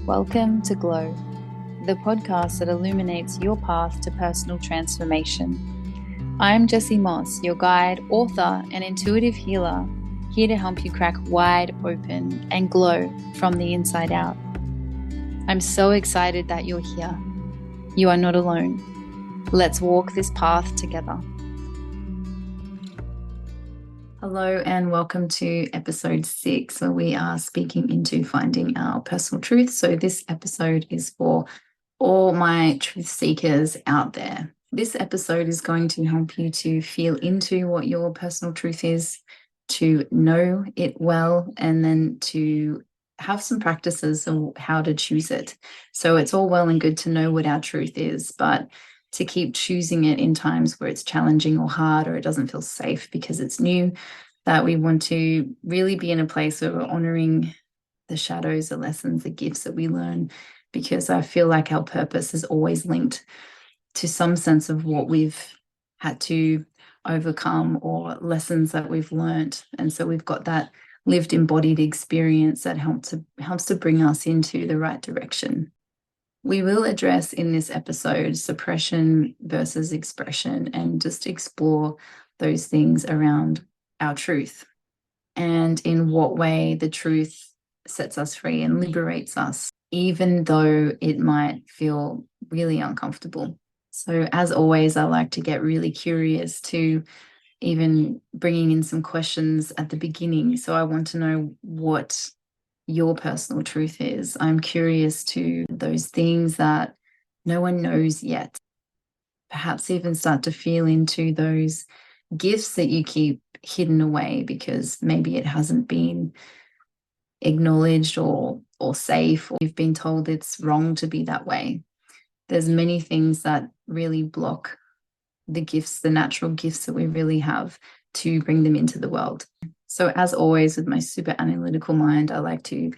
Welcome to Glow, the podcast that illuminates your path to personal transformation. I'm Jessie Moss, your guide, author, and intuitive healer, here to help you crack wide open and glow from the inside out. I'm so excited that you're here. You are not alone. Let's walk this path together. Hello and welcome to episode 6, where we are speaking into finding our personal truth. So this episode is for all my truth seekers out there. This episode is going to help you to feel into what your personal truth is, to know it well, and then to have some practices on how to choose it. So it's all well and good to know what our truth is, but to keep choosing it in times where it's challenging or hard, or it doesn't feel safe because it's new, that we want to really be in a place where we're honoring the shadows, the lessons, the gifts that we learn, because I feel like our purpose is always linked to some sense of what we've had to overcome or lessons that we've learned. And so we've got that lived embodied experience that helps to bring us into the right direction. We will address in this episode suppression versus expression, and just explore those things around our truth and in what way the truth sets us free and liberates us, even though it might feel really uncomfortable. So as always, I like to get really curious, to even bringing in some questions at the beginning. So I want to know what your personal truth is. I'm curious to those things that no one knows yet. Perhaps even start to feel into those gifts that you keep hidden away because maybe it hasn't been acknowledged or safe, or you've been told it's wrong to be that way. There's many things that really block the gifts, the natural gifts that we really have, to bring them into the world. So as always, with my super analytical mind, I like to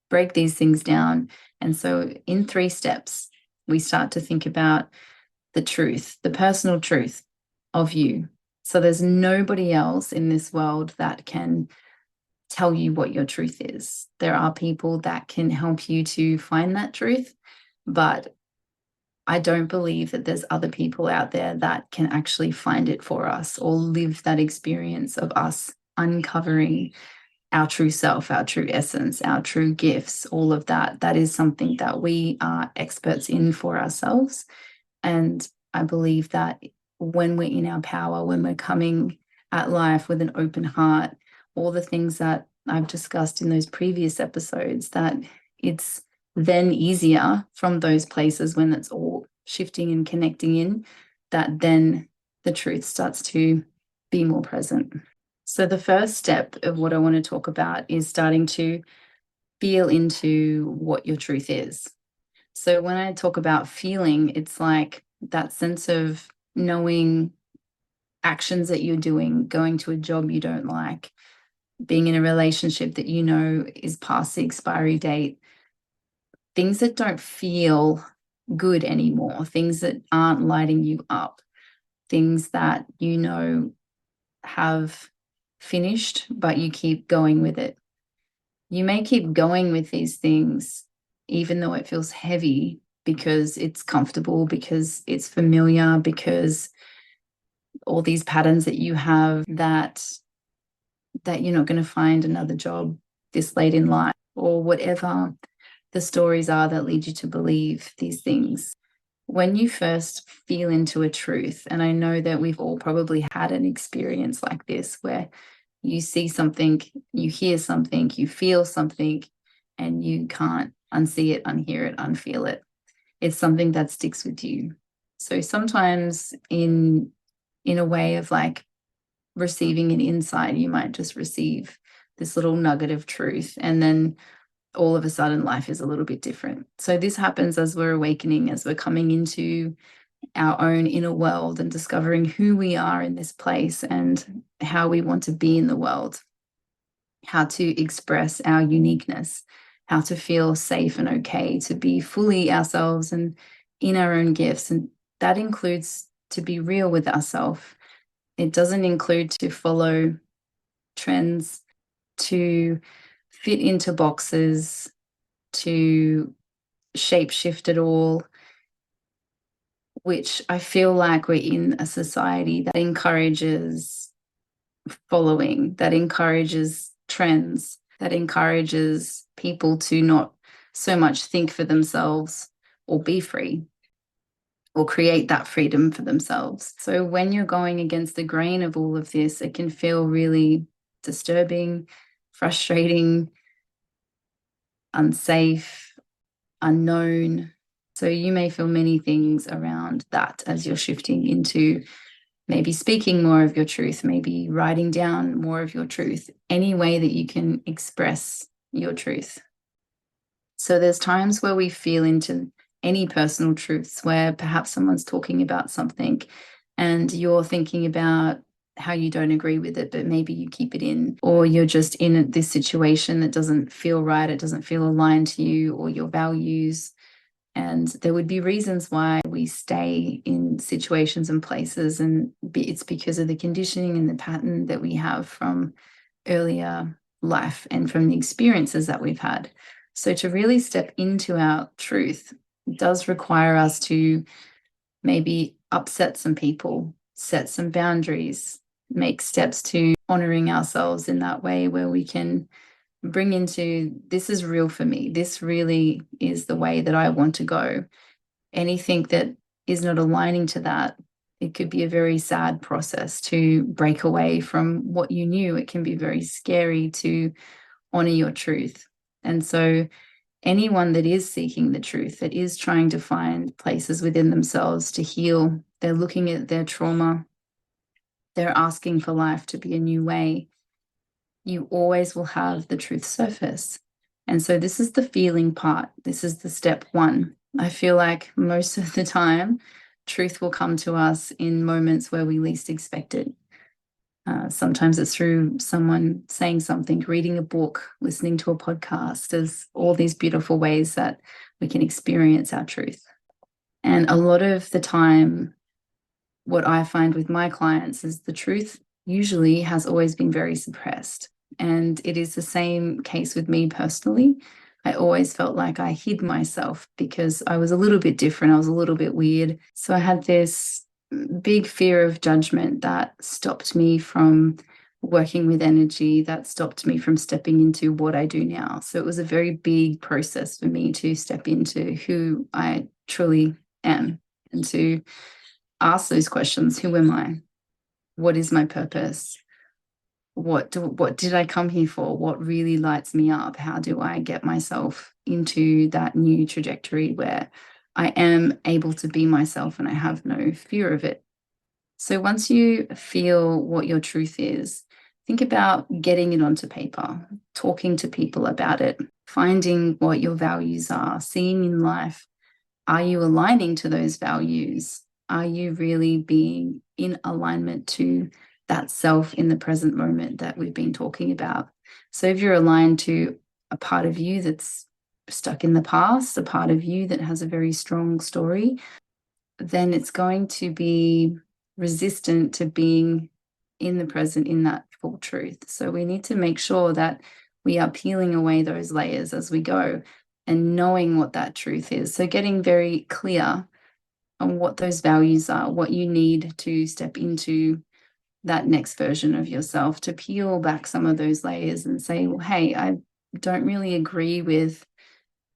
break these things down. And so in 3 steps, we start to think about the truth, the personal truth of you. So there's nobody else in this world that can tell you what your truth is. There are people that can help you to find that truth, but I don't believe that there's other people out there that can actually find it for us or live that experience of us uncovering our true self, our true essence, our true gifts, all of that. That is something that we are experts in for ourselves. And I believe that when we're in our power, when we're coming at life with an open heart, all the things that I've discussed in those previous episodes, that it's then easier from those places when it's all shifting and connecting in, that then the truth starts to be more present. So the first step of what I want to talk about is starting to feel into what your truth is. So when I talk about feeling, it's like that sense of knowing actions that you're doing, going to a job you don't like, being in a relationship that you know is past the expiry date, things that don't feel good anymore, things that aren't lighting you up, things that you know have finished, but you keep going with it. You may keep going with these things even though it feels heavy, because it's comfortable, because it's familiar, because all these patterns that you have, that you're not going to find another job this late in life, or whatever the stories are that lead you to believe these things. When you first feel into a truth, and I know that we've all probably had an experience like this, where you see something, you hear something, you feel something, and you can't unsee it, unhear it, unfeel it. It's something that sticks with you. So sometimes in a way of like receiving an insight, you might just receive this little nugget of truth, and then all of a sudden life is a little bit different. So this happens as we're awakening, as we're coming into our own inner world and discovering who we are in this place and how we want to be in the world, how to express our uniqueness, how to feel safe and okay to be fully ourselves and in our own gifts. And that includes to be real with ourselves. It doesn't include to follow trends, to fit into boxes, to shape-shift it all, which I feel like we're in a society that encourages following, that encourages trends, that encourages people to not so much think for themselves or be free or create that freedom for themselves. So when you're going against the grain of all of this, it can feel really disturbing, frustrating, unsafe, unknown. So you may feel many things around that as you're shifting into maybe speaking more of your truth, maybe writing down more of your truth, any way that you can express your truth. So there's times where we feel into any personal truths where perhaps someone's talking about something and you're thinking about how you don't agree with it, but maybe you keep it in, or you're just in this situation that doesn't feel right, it doesn't feel aligned to you or your values. And there would be reasons why we stay in situations and places, and it's because of the conditioning and the pattern that we have from earlier life and from the experiences that we've had. So to really step into our truth does require us to maybe upset some people, set some boundaries, make steps to honoring ourselves in that way where we can bring into, this is real for me. This really is the way that I want to go. Anything that is not aligning to that, it could be a very sad process to break away from what you knew. It can be very scary to honor your truth. And so anyone that is seeking the truth, that is trying to find places within themselves to heal, they're looking at their trauma, they're asking for life to be a new way, you always will have the truth surface. And so this is the feeling part. This is the step one. I feel like most of the time, truth will come to us in moments where we least expect it. Sometimes it's through someone saying something, reading a book, listening to a podcast. There's all these beautiful ways that we can experience our truth. And a lot of the time, what I find with my clients is the truth usually has always been very suppressed. And it is the same case with me personally. I always felt like I hid myself because I was a little bit different. I was a little bit weird. So I had this big fear of judgment that stopped me from working with energy, that stopped me from stepping into what I do now. So it was a very big process for me to step into who I truly am and to ask those questions. Who am I? What is my purpose? What did I come here for? What really lights me up? How do I get myself into that new trajectory where I am able to be myself and I have no fear of it? So once you feel what your truth is, think about getting it onto paper, talking to people about it, finding what your values are, seeing in life, are you aligning to those values? Are you really being in alignment to that self in the present moment that we've been talking about? So if you're aligned to a part of you that's stuck in the past, a part of you that has a very strong story, then it's going to be resistant to being in the present in that full truth. So we need to make sure that we are peeling away those layers as we go and knowing what that truth is. So getting very clear on what those values are, what you need to step into that next version of yourself, to peel back some of those layers and say, well, hey, I don't really agree with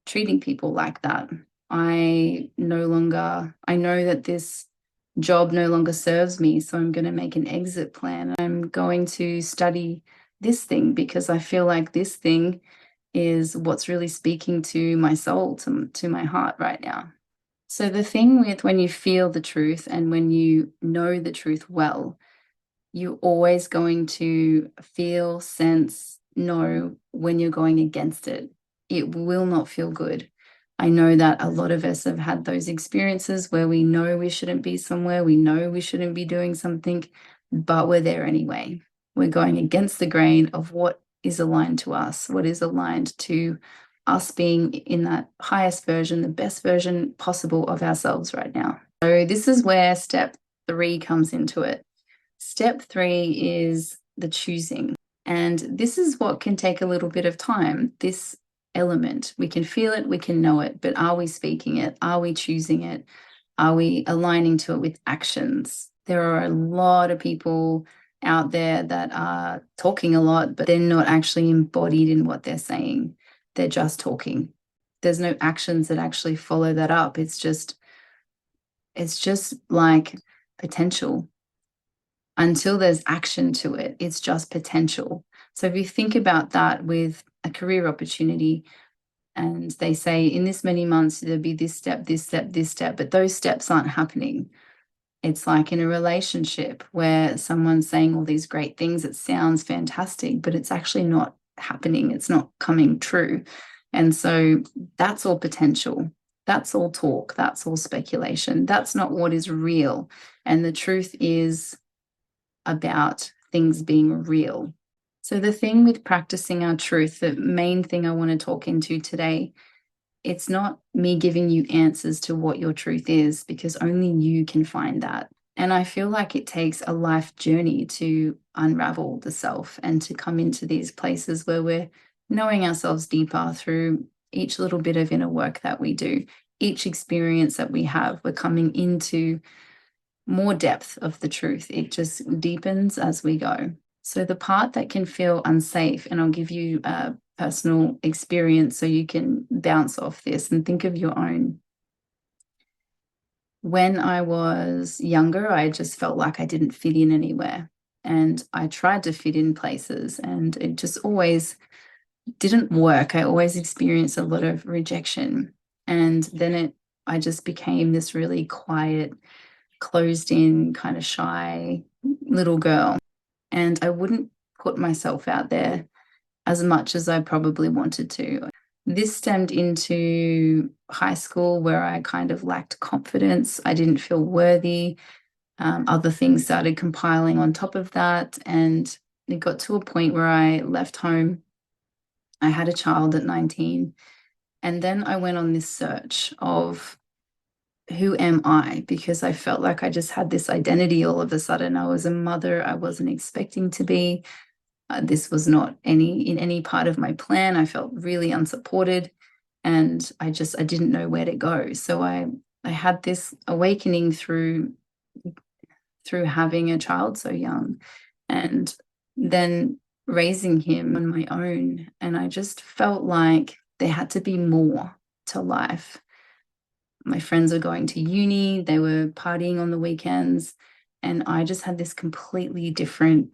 treating people like that. I know that this job no longer serves me, so I'm going to make an exit plan. I'm going to study this thing because I feel like this thing is what's really speaking to my soul, to my heart right now. So the thing with when you feel the truth and when you know the truth well, you're always going to feel, sense, know when you're going against it. It will not feel good. I know that a lot of us have had those experiences where we know we shouldn't be somewhere, we know we shouldn't be doing something, but we're there anyway. We're going against the grain of what is aligned to us, what is aligned to us being in that highest version, the best version possible of ourselves right now. So this is where step 3 comes into it. Step 3 is the choosing. And this is what can take a little bit of time. This element. We can feel it, we can know it, but are we speaking it? Are we choosing it? Are we aligning to it with actions? There are a lot of people out there that are talking a lot, but they're not actually embodied in what they're saying. They're just talking. There's no actions that actually follow that up. It's just like potential. Until there's action to it, it's just potential. So if you think about that with a career opportunity, and they say in this many months, there'll be this step, this step, this step, but those steps aren't happening. It's like in a relationship where someone's saying all these great things, it sounds fantastic, but it's actually not happening. It's not coming true. And so that's all potential. That's all talk. That's all speculation. That's not what is real. And the truth is about things being real. So the thing with practicing our truth, the main thing I want to talk into today, it's not me giving you answers to what your truth is, because only you can find that. And I feel like it takes a life journey to unravel the self and to come into these places where we're knowing ourselves deeper through each little bit of inner work that we do, each experience that we have. We're coming into more depth of the truth. It just deepens as we go. So the part that can feel unsafe, and I'll give you a personal experience so you can bounce off this and think of your own. When I was younger, I just felt like I didn't fit in anywhere. And I tried to fit in places, and it just always didn't work. I always experienced a lot of rejection. And then I just became this really quiet, closed in, kind of shy little girl. And I wouldn't put myself out there as much as I probably wanted to. This stemmed into high school, where I kind of lacked confidence. I didn't feel worthy. Other things started compiling on top of that. And it got to a point where I left home. I had a child at 19. And then I went on this search of, who am I? Because I felt like I just had this identity all of a sudden. I was a mother I wasn't expecting to be. This was not in any part of my plan. I felt really unsupported, and I didn't know where to go. So I had this awakening through having a child so young, and then raising him on my own. And I just felt like there had to be more to life. My friends were going to uni, they were partying on the weekends, and I just had this completely different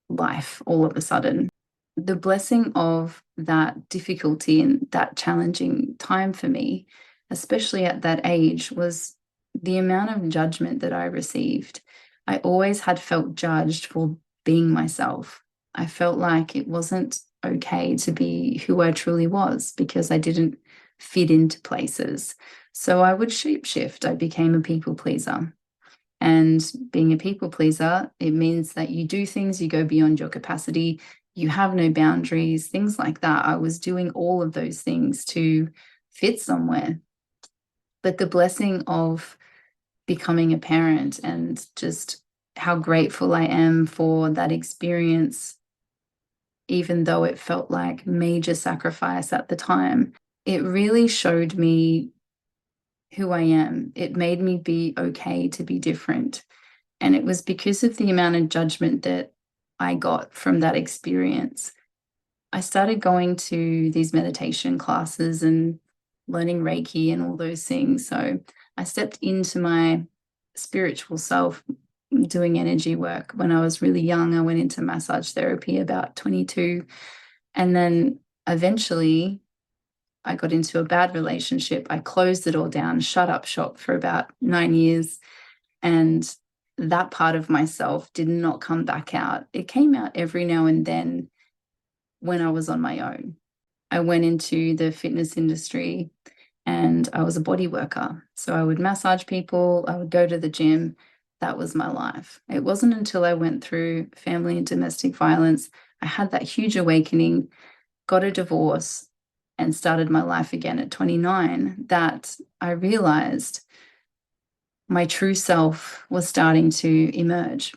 life all of a sudden. The blessing of that difficulty and that challenging time for me, especially at that age, was the amount of judgment that I received. I always had felt judged for being myself. I felt like it wasn't okay to be who I truly was because I didn't fit into places. So I would shapeshift. I became a people pleaser. And being a people pleaser, it means that you do things, you go beyond your capacity, you have no boundaries, things like that. I was doing all of those things to fit somewhere. But the blessing of becoming a parent, and just how grateful I am for that experience, even though it felt like major sacrifice at the time, it really showed me who I am. It made me be okay to be different. And it was because of the amount of judgment that I got from that experience. I started going to these meditation classes and learning Reiki and all those things. So I stepped into my spiritual self, doing energy work. When I was really young, I went into massage therapy about 22. And then eventually I got into a bad relationship. I closed it all down, shut up shop for about 9 years. And that part of myself did not come back out. It came out every now and then when I was on my own. I went into the fitness industry and I was a body worker. So I would massage people, I would go to the gym. That was my life. It wasn't until I went through family and domestic violence, I had that huge awakening, got a divorce, and started my life again at 29, that I realized my true self was starting to emerge.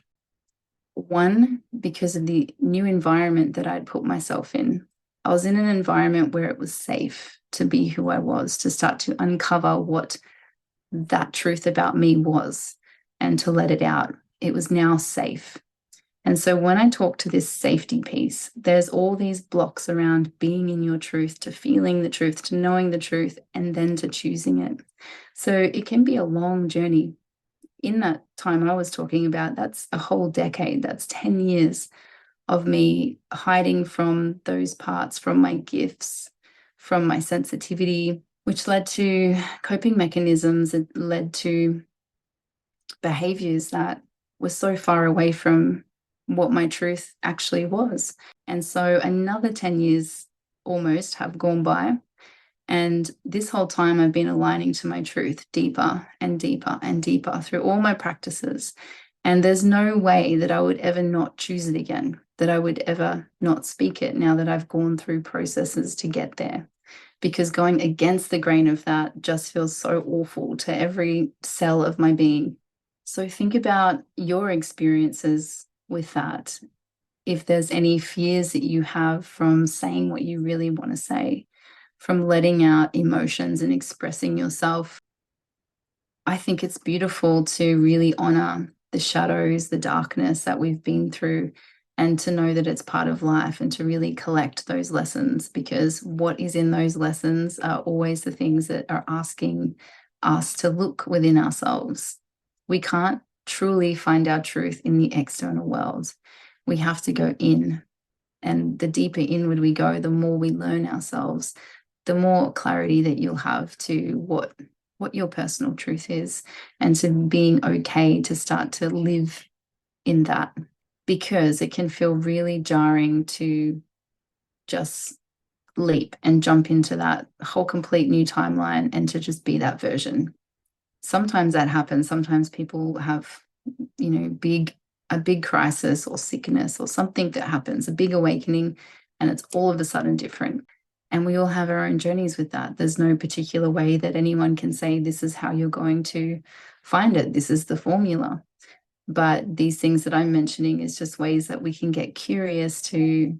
One, because of the new environment that I'd put myself in. I was in an environment where it was safe to be who I was, to start to uncover what that truth about me was and to let it out. It was now safe. And so when I talk to this safety piece, there's all these blocks around being in your truth, to feeling the truth, to knowing the truth, and then to choosing it. So it can be a long journey. In that time I was talking about, that's a whole decade, that's 10 years of me hiding from those parts, from my gifts, from my sensitivity, which led to coping mechanisms. It led to behaviors that were so far away from what my truth actually was. And so another 10 years almost have gone by. And this whole time I've been aligning to my truth deeper and deeper and deeper through all my practices. And there's no way that I would ever not choose it again, that I would ever not speak it now that I've gone through processes to get there. Because going against the grain of that just feels so awful to every cell of my being. So think about your experiences with that. If there's any fears that you have from saying what you really want to say, from letting out emotions and expressing yourself, I think it's beautiful to really honor the shadows, the darkness that we've been through, and to know that it's part of life, and to really collect those lessons, because what is in those lessons are always the things that are asking us to look within ourselves. We can't truly find our truth in the external world. We have to go in, and the deeper inward we go, the more we learn ourselves, the more clarity that you'll have to what your personal truth is, and to being okay to start to live in that, because it can feel really jarring to just leap and jump into that whole complete new timeline and to just be that version. Sometimes that happens. Sometimes people have, a big crisis or sickness or something that happens, a big awakening, and it's all of a sudden different. And we all have our own journeys with that. There's no particular way that anyone can say, this is how you're going to find it. This is the formula. But these things that I'm mentioning is just ways that we can get curious to,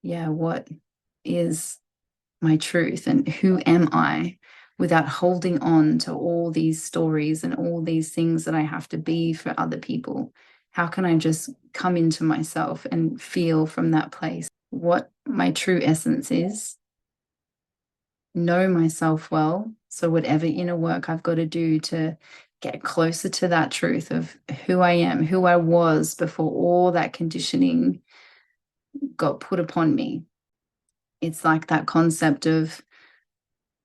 what is my truth and who am I, without holding on to all these stories and all these things that I have to be for other people. How can I just come into myself and feel from that place what my true essence is? Know myself well. So whatever inner work I've got to do to get closer to that truth of who I am, who I was before all that conditioning got put upon me. It's like that concept of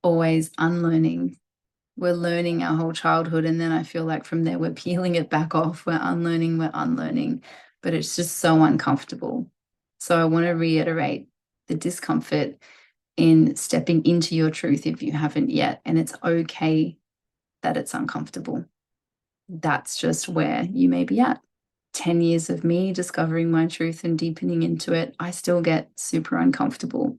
always unlearning. We're learning our whole childhood, and then I feel like from there we're peeling it back off. We're unlearning, but it's just so uncomfortable. So I want to reiterate the discomfort in stepping into your truth if you haven't yet. And it's okay that it's uncomfortable. That's just where you may be at. 10 years of me discovering my truth and deepening into it, I still get super uncomfortable.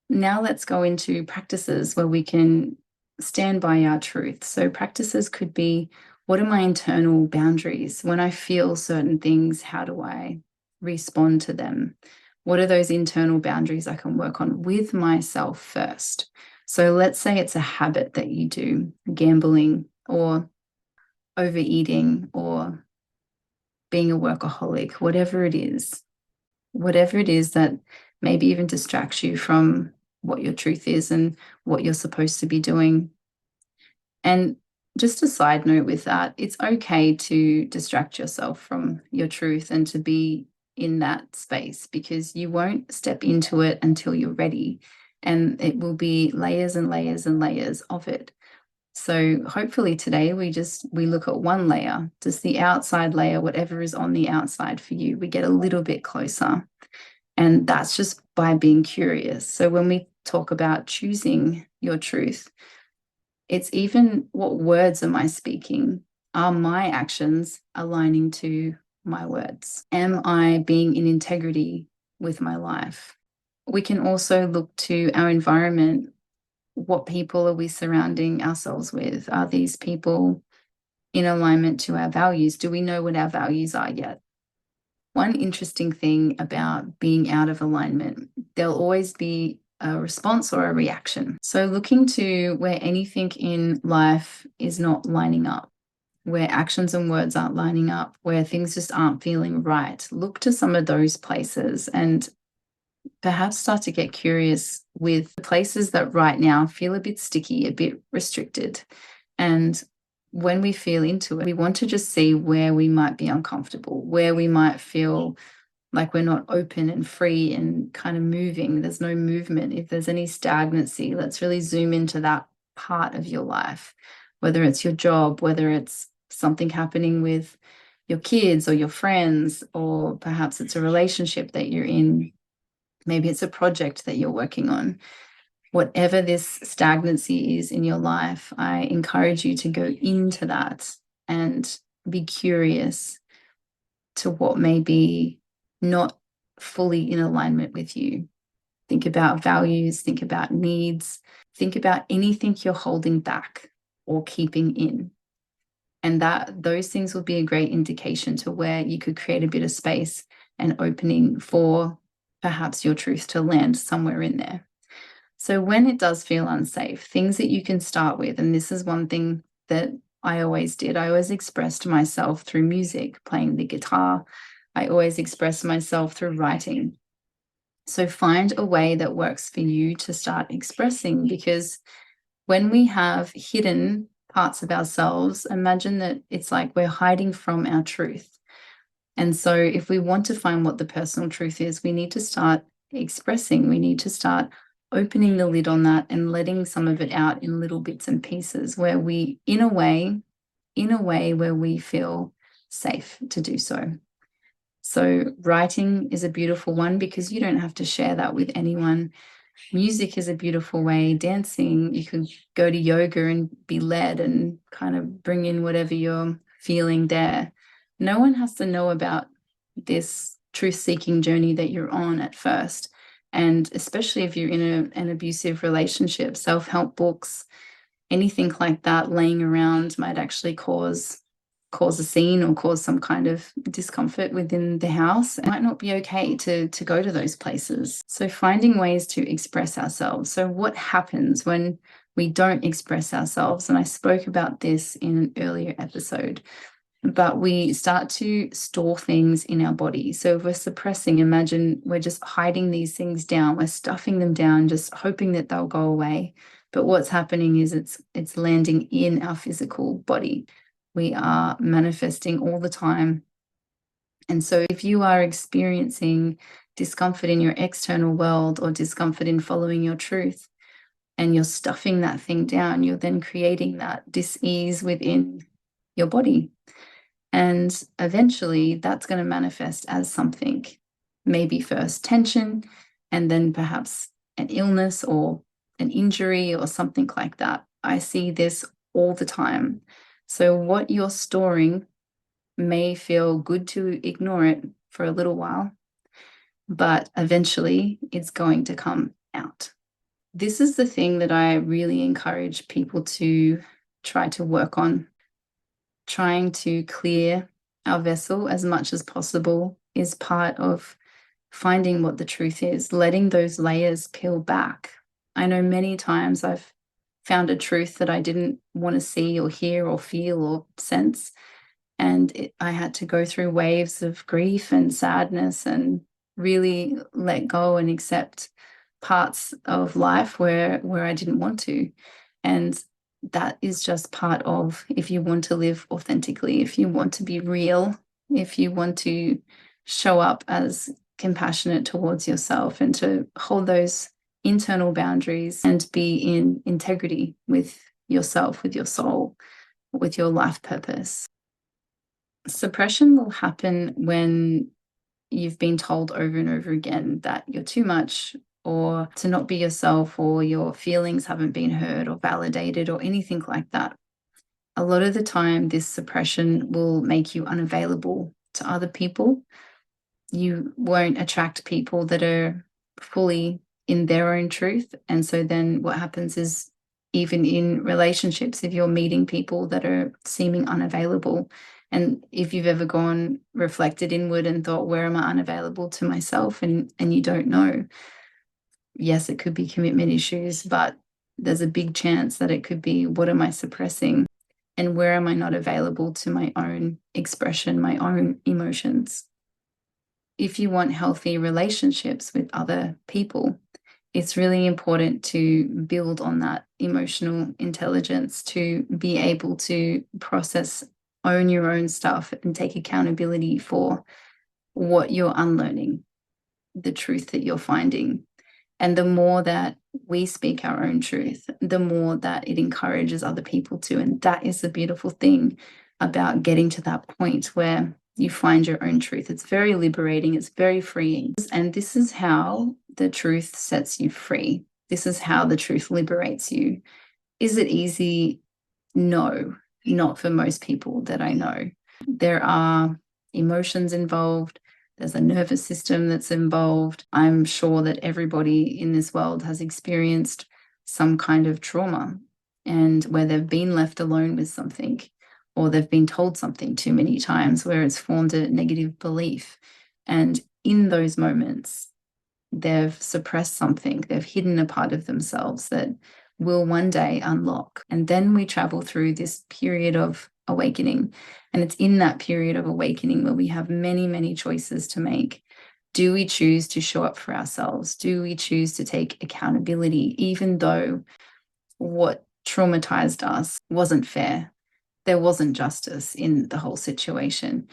Now let's go into practices where we can stand by our truth. So practices could be, what are my internal boundaries? When I feel certain things, how do I respond to them? What are those internal boundaries I can work on with myself first? So let's say it's a habit that you do, gambling or overeating or being a workaholic, whatever it is that maybe even distracts you from what your truth is and what you're supposed to be doing. And just a side note with that, it's okay to distract yourself from your truth and to be in that space, because you won't step into it until you're ready, and it will be layers and layers and layers of it. So hopefully today we look at one layer, just the outside layer, whatever is on the outside for you. We get a little bit closer, and that's just by being curious. So when we talk about choosing your truth, it's even, what words am I speaking? Are my actions aligning to my words? Am I being in integrity with my life? We can also look to our environment. What people are we surrounding ourselves with? Are these people in alignment to our values? Do we know what our values are yet? One interesting thing about being out of alignment, there'll always be a response or a reaction. So looking to where anything in life is not lining up, where actions and words aren't lining up, where things just aren't feeling right, look to some of those places and perhaps start to get curious with the places that right now feel a bit sticky, a bit restricted. And when we feel into it, we want to just see where we might be uncomfortable, where we might feel like we're not open and free and kind of moving. There's no movement. If there's any stagnancy, let's really zoom into that part of your life, whether it's your job, whether it's something happening with your kids or your friends, or perhaps it's a relationship that you're in. Maybe it's a project that you're working on. Whatever this stagnancy is in your life, I encourage you to go into that and be curious to what may be not fully in alignment with you. Think about values, think about needs, think about anything you're holding back or keeping in. And those things will be a great indication to where you could create a bit of space and opening for perhaps your truth to land somewhere in there. So when it does feel unsafe, things that you can start with, and this is one thing that I always did, I always expressed myself through music, playing the guitar. I always expressed myself through writing. So find a way that works for you to start expressing, because when we have hidden parts of ourselves, imagine that it's like we're hiding from our truth. And so if we want to find what the personal truth is, we need to start expressing. We need to start opening the lid on that and letting some of it out in little bits and pieces where we, in a way where we feel safe to do so. So writing is a beautiful one because you don't have to share that with anyone. Music is a beautiful way. Dancing, you could go to yoga and be led and kind of bring in whatever you're feeling there. No one has to know about this truth-seeking journey that you're on at first. And especially if you're in an abusive relationship, self-help books, anything like that laying around might actually cause a scene or cause some kind of discomfort within the house. It might not be okay to go to those places. So finding ways to express ourselves. So what happens when we don't express ourselves? And I spoke about this in an earlier episode, but we start to store things in our body. So if we're suppressing, imagine we're just hiding these things down, we're stuffing them down, just hoping that they'll go away. But what's happening is it's landing in our physical body. We are manifesting all the time. And so if you are experiencing discomfort in your external world or discomfort in following your truth, and you're stuffing that thing down, you're then creating that dis-ease within your body. And eventually that's going to manifest as something, maybe first tension, and then perhaps an illness or an injury or something like that. I see this all the time. So what you're storing may feel good to ignore it for a little while, but eventually it's going to come out. This is the thing that I really encourage people to try to work on. Trying to clear our vessel as much as possible is part of finding what the truth is, letting those layers peel back. I know many times I've found a truth that I didn't want to see or hear or feel or sense. And I had to go through waves of grief and sadness and really let go and accept parts of life where I didn't want to. And that is just part of, if you want to live authentically, if you want to be real, if you want to show up as compassionate towards yourself and to hold those internal boundaries and be in integrity with yourself, with your soul, with your life purpose. Suppression will happen when you've been told over and over again that you're too much, or to not be yourself, or your feelings haven't been heard or validated or anything like that. A lot of the time, this suppression will make you unavailable to other people. You won't attract people that are fully in their own truth. And so then what happens is, even in relationships, if you're meeting people that are seeming unavailable And if you've ever gone reflected inward and thought, where am I unavailable to myself? And you don't know. Yes, it could be commitment issues, but there's a big chance that it could be, what am I suppressing? And where am I not available to my own expression, my own emotions? If you want healthy relationships with other people, it's really important to build on that emotional intelligence, to be able to process, own your own stuff, and take accountability for what you're unlearning, the truth that you're finding. And the more that we speak our own truth, the more that it encourages other people to. And that is the beautiful thing about getting to that point where you find your own truth. It's very liberating, it's very freeing. And this is how the truth sets you free. This is how the truth liberates you. Is it easy? No, not for most people that I know. There are emotions involved. There's a nervous system that's involved. I'm sure that everybody in this world has experienced some kind of trauma, and where they've been left alone with something, or they've been told something too many times where it's formed a negative belief. And in those moments, they've suppressed something, they've hidden a part of themselves that will one day unlock. And then we travel through this period of awakening. And it's in that period of awakening where we have many, many choices to make. Do we choose to show up for ourselves? Do we choose to take accountability, even though what traumatized us wasn't fair? There wasn't justice in the whole situation.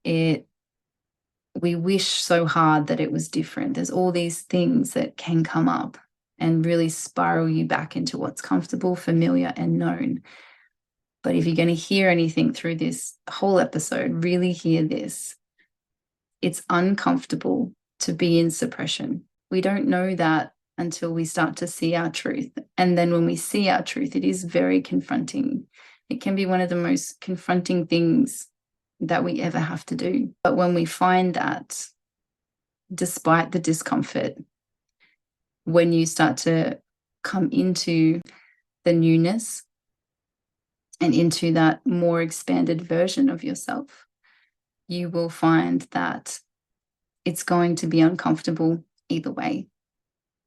We wish so hard that it was different. There's all these things that can come up and really spiral you back into what's comfortable, familiar, and known. But if you're going to hear anything through this whole episode, really hear this. It's uncomfortable to be in suppression. We don't know that until we start to see our truth. And then when we see our truth, it is very confronting. It can be one of the most confronting things that we ever have to do. But when we find that, despite the discomfort, when you start to come into the newness and into that more expanded version of yourself, you will find that it's going to be uncomfortable either way.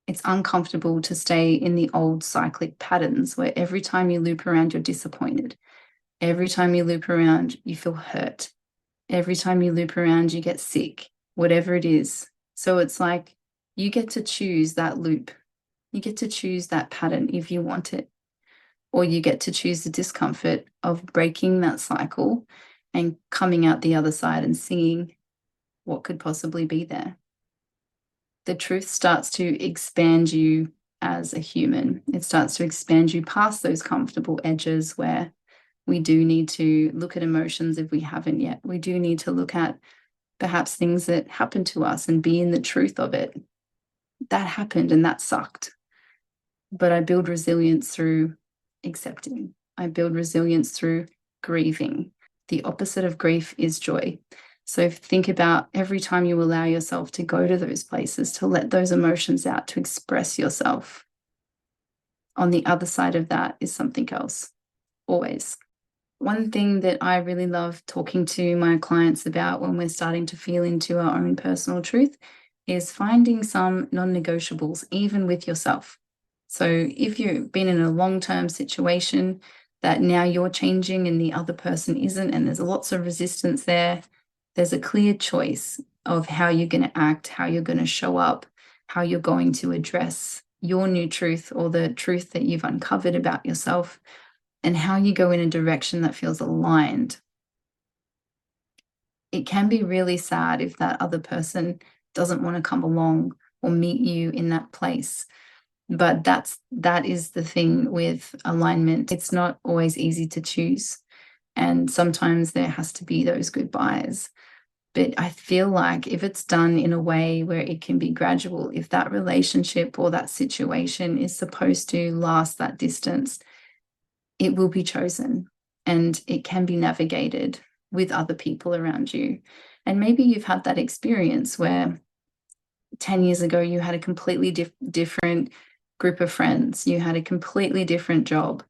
It's uncomfortable to stay in the old cyclic patterns where every time you loop around, you're disappointed. Every time you loop around, you feel hurt. Every time you loop around, you get sick, whatever it is. So it's like you get to choose that loop. You get to choose that pattern if you want it. Or you get to choose the discomfort of breaking that cycle and coming out the other side and seeing what could possibly be there. The truth starts to expand you as a human. It starts to expand you past those comfortable edges where we do need to look at emotions if we haven't yet. We do need to look at perhaps things that happened to us and be in the truth of it. That happened and that sucked. But I build resilience through accepting. I build resilience through grieving. The opposite of grief is joy. So think about every time you allow yourself to go to those places, to let those emotions out, to express yourself. On the other side of that is something else, always. One thing that I really love talking to my clients about when we're starting to feel into our own personal truth is finding some non-negotiables, even with yourself. So if you've been in a long-term situation that now you're changing and the other person isn't, and there's lots of resistance there, there's a clear choice of how you're going to act, how you're going to show up, how you're going to address your new truth or the truth that you've uncovered about yourself, and how you go in a direction that feels aligned. It can be really sad if that other person doesn't want to come along or meet you in that place. But that is the thing with alignment. It's not always easy to choose. And sometimes there has to be those goodbyes. But I feel like if it's done in a way where it can be gradual, if that relationship or that situation is supposed to last that distance, it will be chosen and it can be navigated with other people around you. And maybe you've had that experience where 10 years ago you had a completely different group of friends, you had a completely different job,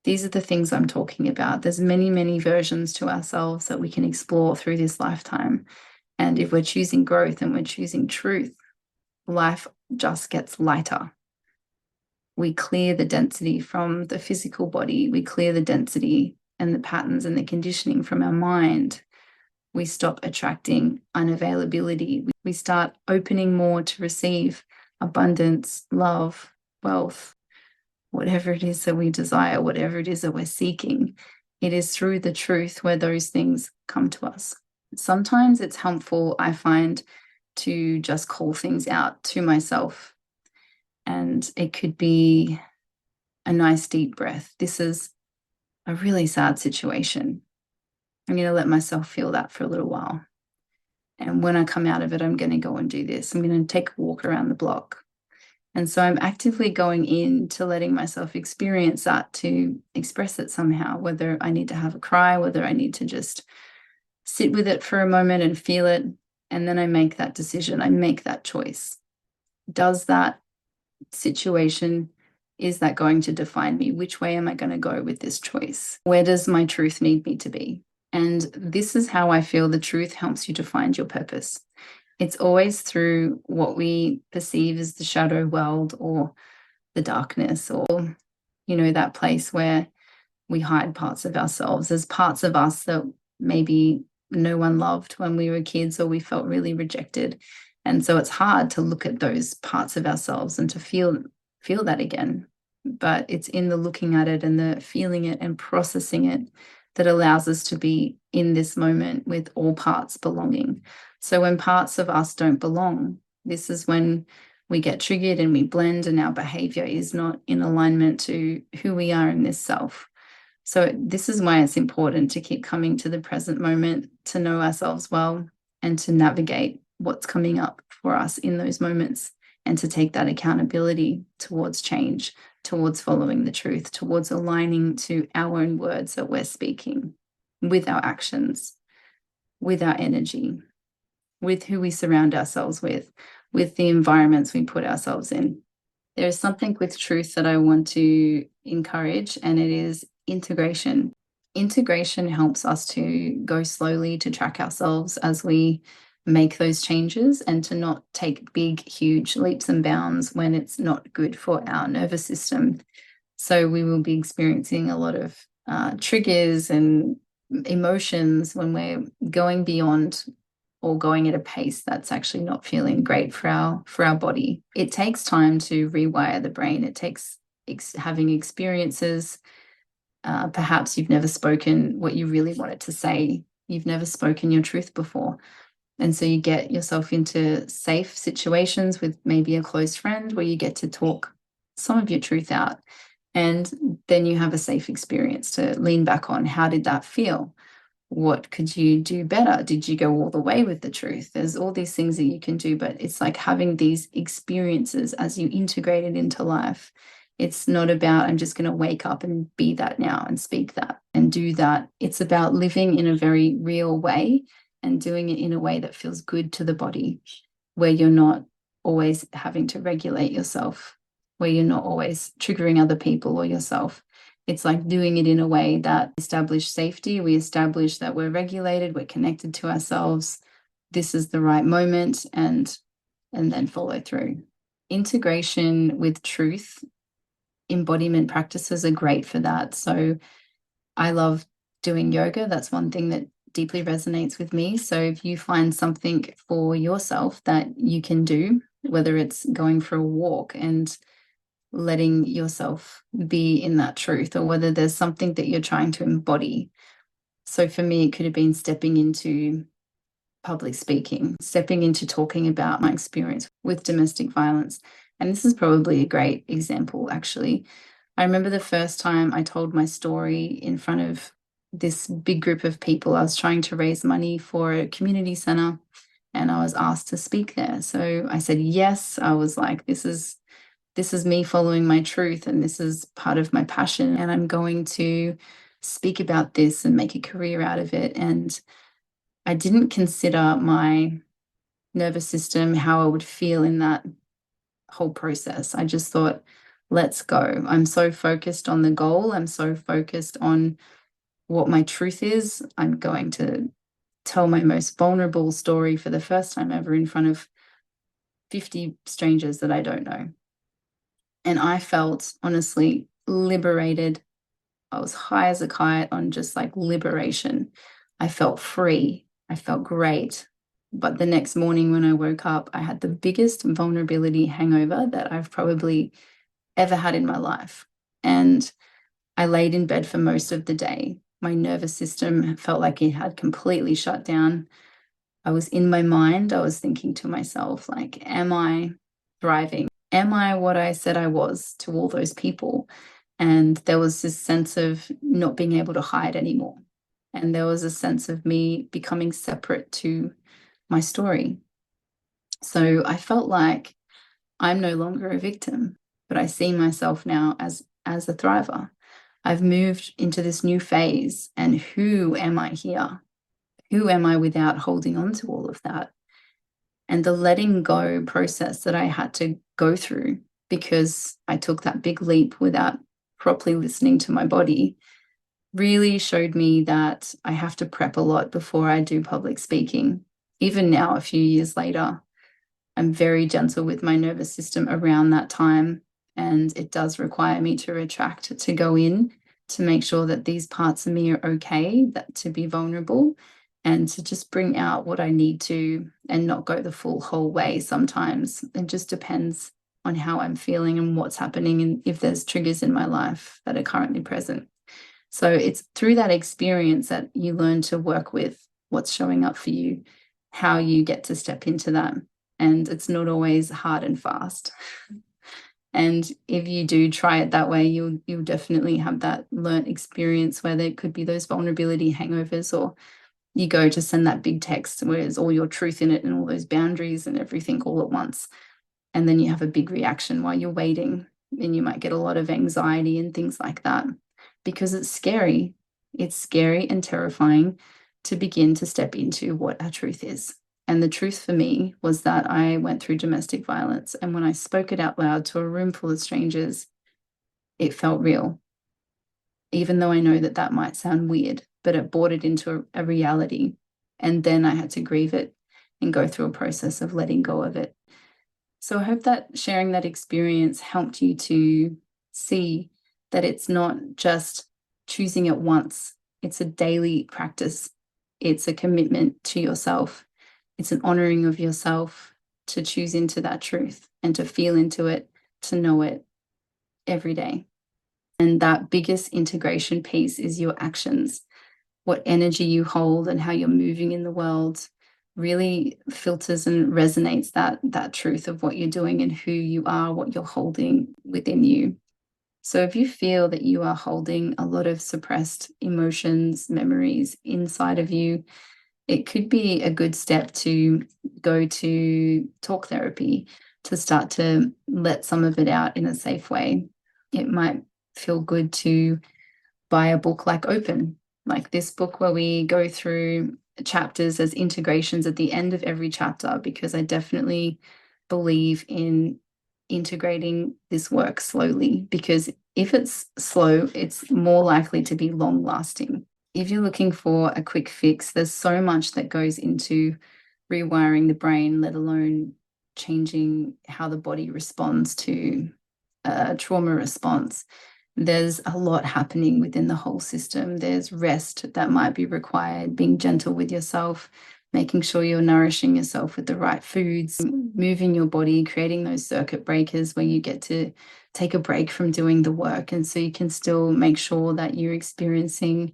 These are the things I'm talking about. There's many, many versions to ourselves that we can explore through this lifetime. And if we're choosing growth and we're choosing truth, life just gets lighter. We clear the density from the physical body. We clear the density and the patterns and the conditioning from our mind. We stop attracting unavailability. We start opening more to receive abundance, love, wealth, whatever it is that we desire, whatever it is that we're seeking. It is through the truth where those things come to us. Sometimes it's helpful, I find, to just call things out to myself. And it could be a nice deep breath. This is a really sad situation. I'm going to let myself feel that for a little while. And when I come out of it, I'm going to go and do this. I'm going to take a walk around the block. And so I'm actively going into letting myself experience that, to express it somehow, whether I need to have a cry, whether I need to just sit with it for a moment and feel it. And then I make that decision. I make that choice. Does that situation, is that going to define me? Which way am I going to go with this choice? Where does my truth need me to be? And this is how I feel the truth helps you to find your purpose. It's always through what we perceive as the shadow world or the darkness, or, that place where we hide parts of ourselves. There's parts of us that maybe no one loved when we were kids, or we felt really rejected. And so it's hard to look at those parts of ourselves and to feel that again. But it's in the looking at it and the feeling it and processing it that allows us to be in this moment with all parts belonging. So when parts of us don't belong, this is when we get triggered and we blend, and our behavior is not in alignment to who we are in this self. So this is why it's important to keep coming to the present moment, to know ourselves well, and to navigate what's coming up for us in those moments, and to take that accountability towards change, towards following the truth, towards aligning to our own words that we're speaking, with our actions, with our energy, with who we surround ourselves with the environments we put ourselves in. There's something with truth that I want to encourage, and it is integration. Integration helps us to go slowly, to track ourselves as we make those changes, and to not take big, huge leaps and bounds when it's not good for our nervous system. So we will be experiencing a lot of triggers and emotions when we're going beyond, or going at a pace that's actually not feeling great for our body. It takes time to rewire the brain. It takes having experiences. Perhaps you've never spoken what you really wanted to say. You've never spoken your truth before. And so you get yourself into safe situations with maybe a close friend where you get to talk some of your truth out. And then you have a safe experience to lean back on. How did that feel? What could you do better? Did you go all the way with the truth? There's all these things that you can do, but it's like having these experiences as you integrate it into life. It's not about, I'm just going to wake up and be that now and speak that and do that. It's about living in a very real way and doing it in a way that feels good to the body, where you're not always having to regulate yourself, where you're not always triggering other people or yourself. It's like doing it in a way that establishes safety. We establish that we're regulated, we're connected to ourselves. This is the right moment, and then follow through. Integration with truth, embodiment practices are great for that. So I love doing yoga. That's one thing that deeply resonates with me. So if you find something for yourself that you can do, whether it's going for a walk and letting yourself be in that truth, or whether there's something that you're trying to embody. So for me, it could have been stepping into public speaking, stepping into talking about my experience with domestic violence. And this is probably a great example, actually. I remember the first time I told my story in front of this big group of people. I was trying to raise money for a community center, and I was asked to speak there. So I said yes. I was like, this is me following my truth, and this is part of my passion, and I'm going to speak about this and make a career out of it. And I didn't consider my nervous system, how I would feel in that whole process. I just thought, let's go. I'm so focused on the goal. I'm so focused on what my truth is. I'm going to tell my most vulnerable story for the first time ever in front of 50 strangers that I don't know. And I felt honestly liberated. I was high as a kite on just like liberation. I felt free. I felt great. But the next morning when I woke up, I had the biggest vulnerability hangover that I've probably ever had in my life. And I laid in bed for most of the day. My nervous system felt like it had completely shut down. I was in my mind. I was thinking to myself, like, am I thriving? Am I what I said I was to all those people? And there was this sense of not being able to hide anymore. And there was a sense of me becoming separate to my story. So I felt like I'm no longer a victim, but I see myself now as a thriver. I've moved into this new phase, and who am I here? Who am I without holding on to all of that? And the letting go process that I had to go through because I took that big leap without properly listening to my body really showed me that I have to prep a lot before I do public speaking. Even now, a few years later, I'm very gentle with my nervous system around that time. And it does require me to retract, to go in, to make sure that these parts of me are okay, that to be vulnerable and to just bring out what I need to and not go the full whole way sometimes. It just depends on how I'm feeling and what's happening and if there's triggers in my life that are currently present. So it's through that experience that you learn to work with what's showing up for you, how you get to step into that. And it's not always hard and fast. And if you do try it that way, you'll definitely have that learnt experience where there could be those vulnerability hangovers, or you go to send that big text where there's all your truth in it and all those boundaries and everything all at once. And then you have a big reaction while you're waiting, and you might get a lot of anxiety and things like that because it's scary. It's scary and terrifying to begin to step into what our truth is. And the truth for me was that I went through domestic violence. And when I spoke it out loud to a room full of strangers, it felt real. Even though I know that that might sound weird, but it brought it into a reality. And then I had to grieve it and go through a process of letting go of it. So I hope that sharing that experience helped you to see that it's not just choosing it once. It's a daily practice. It's a commitment to yourself. It's an honoring of yourself to choose into that truth and to feel into it, to know it every day. And that biggest integration piece is your actions, what energy you hold and how you're moving in the world really filters and resonates that truth of what you're doing and who you are, what you're holding within you. So if you feel that you are holding a lot of suppressed emotions, memories inside of you, it could be a good step to go to talk therapy to start to let some of it out in a safe way. It might feel good to buy a book like Open, like this book where we go through chapters as integrations at the end of every chapter, because I definitely believe in integrating this work slowly, because if it's slow, it's more likely to be long lasting. If you're looking for a quick fix, there's so much that goes into rewiring the brain, let alone changing how the body responds to a trauma response. There's a lot happening within the whole system. There's rest that might be required, being gentle with yourself, making sure you're nourishing yourself with the right foods, moving your body, creating those circuit breakers where you get to take a break from doing the work. And so you can still make sure that you're experiencing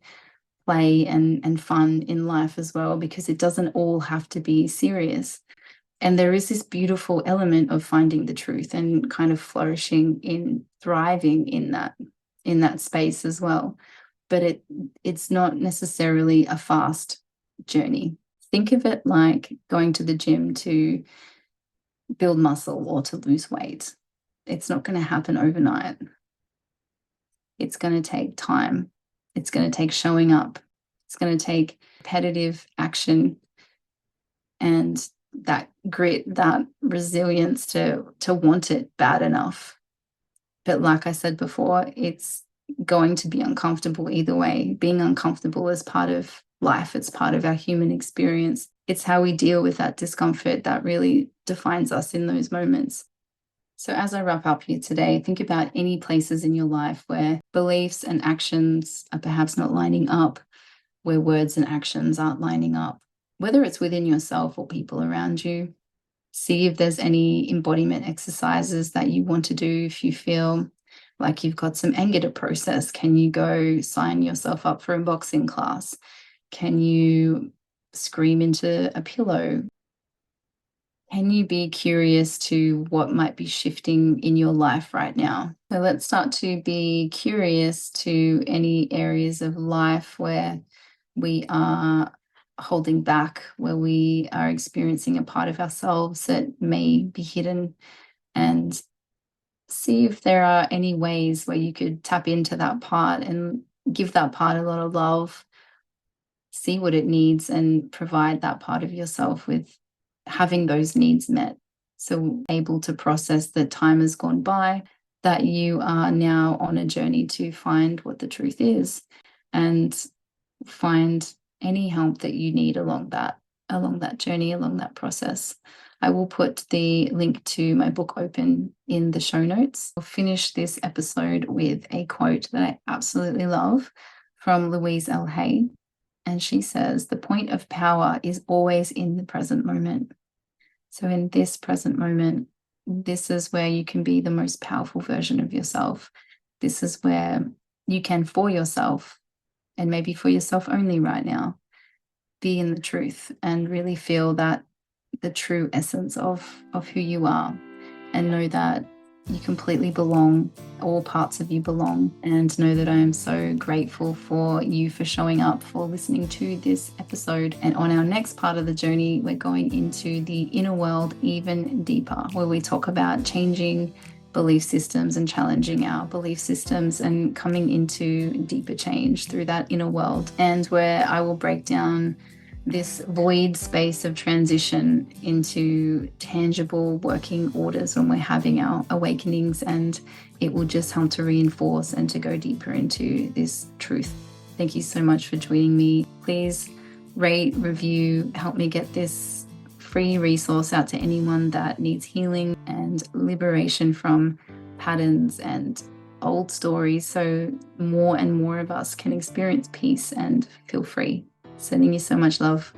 play and fun in life as well, because it doesn't all have to be serious. And there is this beautiful element of finding the truth and kind of flourishing in thriving in that space as well. But it's not necessarily a fast journey. Think of it like going to the gym to build muscle or to lose weight. It's not going to happen overnight. It's going to take time. It's going to take showing up. It's going to take repetitive action and that grit, that resilience to want it bad enough. But like I said before, it's going to be uncomfortable either way. Being uncomfortable is part of life, it's part of our human experience. It's how we deal with that discomfort that really defines us in those moments. So, as I wrap up here today, think about any places in your life where beliefs and actions are perhaps not lining up, where words and actions aren't lining up, whether it's within yourself or people around you. See if there's any embodiment exercises that you want to do. If you feel like you've got some anger to process, can you go sign yourself up for a boxing class? Can you scream into a pillow? Can you be curious to what might be shifting in your life right now? So let's start to be curious to any areas of life where we are holding back, where we are experiencing a part of ourselves that may be hidden, and see if there are any ways where you could tap into that part and give that part a lot of love, see what it needs, and provide that part of yourself with having those needs met. So, able to process that time has gone by, that you are now on a journey to find what the truth is and find any help that you need along that journey, along that process. I will put the link to my book Open in the show notes. I'll finish this episode with a quote that I absolutely love from Louise L. Hay. And she says, "The point of power is always in the present moment." So in this present moment, this is where you can be the most powerful version of yourself. This is where you can, for yourself, and maybe for yourself only right now, be in the truth and really feel that the true essence of who you are, and know that you completely belong, all parts of you belong, and know that I am so grateful for you for showing up, for listening to this episode. And on our next part of the journey, we're going into the inner world even deeper, where we talk about changing belief systems and challenging our belief systems and coming into deeper change through that inner world, and where I will break down this void space of transition into tangible working orders when we're having our awakenings, and it will just help to reinforce and to go deeper into this truth. Thank you so much for joining me. Please rate, review, help me get this free resource out to anyone that needs healing and liberation from patterns and old stories, so more and more of us can experience peace and feel free. Sending you so much love.